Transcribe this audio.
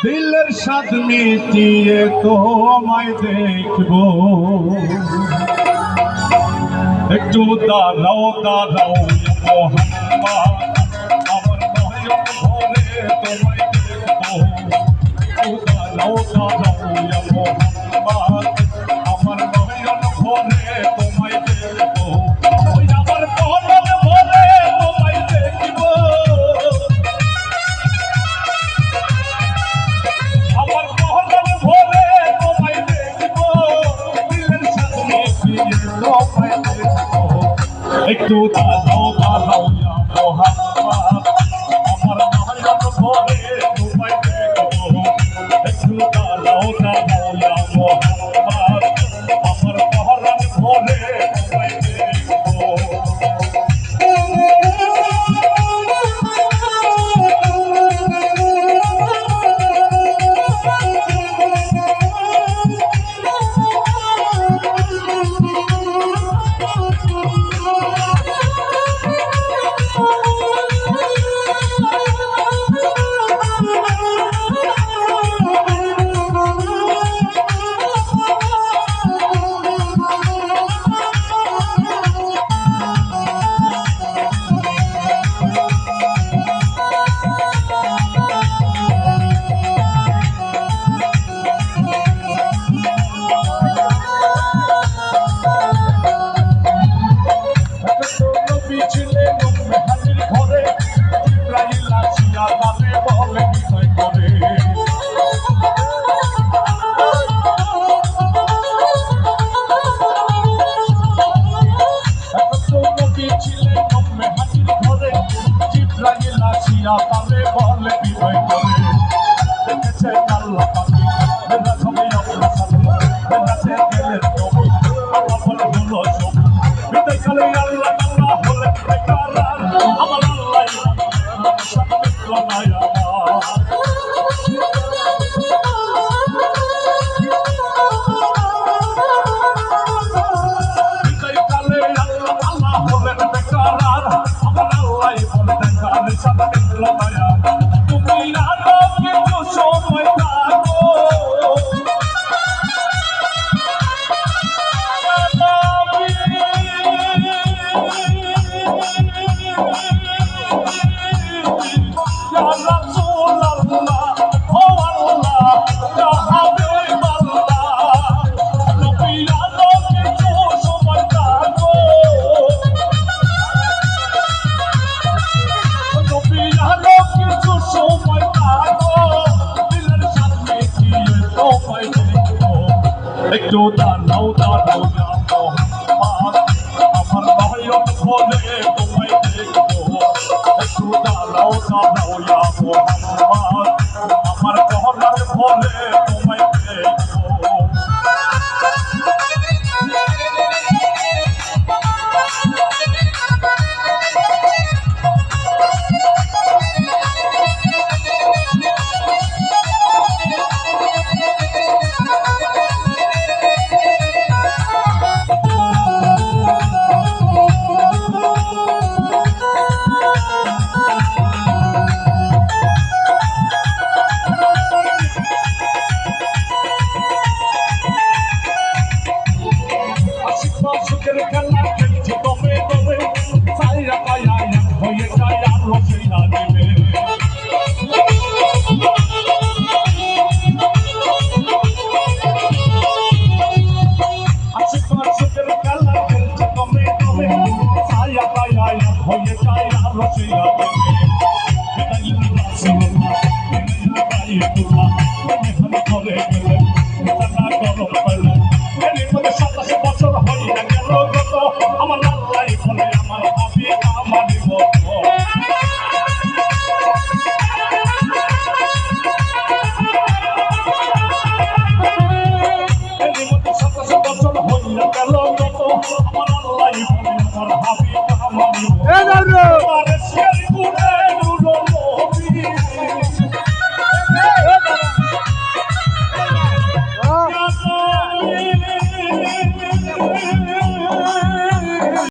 দিলের স্বাদ মিটিয়ে তোমায় দেখবো একটু দাঁড়াও দাঁড়াও মোহাম্মদ আমার নয়ন ভরে তোমায় দেখবো একটু দাঁড়াও দাঁড়াও মোহাম্মদ আমার নয়ন ভরে তোমায় দেখবো ওই আমার নয়ন ভরে তোমায় দেখবো আমার নয়ন ভরে তোমায় দেখবো দিলের স্বাদ মিটিয়ে তোমায় দেখবো একটু দাঁড়াও দাঁড়াও মোহাম্মদ আমার নয়ন ভরে তোমায় দেখবো একটু দাঁড়াও দাঁড়াও মোহাম্মদ আমার নয়ন ভরে তোমায় দেখবো তারে বলে বিনয় করে দেখেছে আল্লাহ পাখি বেলা সবাই আমরা সাথে বেলাতে গেলে নবী আল্লাহ বলে হলো সব বিদায় কালে আল্লাহ আল্লাহ হলে বেকার আমার আল্লাহ সাথে মিত্র নাই বিদায় কালে আল্লাহ আল্লাহ হলে বেকার আমার আল্লাহ বলে দেখার সাথে মিত্র নাই তুমি আলো কিছু সময় থাকো একটু দাঁড়াও দাঁড়াও মোহাম্মদ আমার নয়ন ভরে তোমায় দেখবো একটু দাঁড়াও দাঁড়াও মোহাম্মদ আমার নয়ন ভরে তোমায় দেখবো সুখের খেলা খেলছি তবে তবে সাইরা পায়া হয়ে যায় আর রসিয়া দেবে সুখের খেলা খেলছি তবে তবে সাইরা পায়া হয়ে যায় আর রসিয়া দেবে করে গেলে বছর হয় না গেল গত আমার আল্লাহ বলে আমার হাবি আমার মতো বছর হয় না গেল গত আমার আল্লাহ বলে আমার হাবি আমার মতো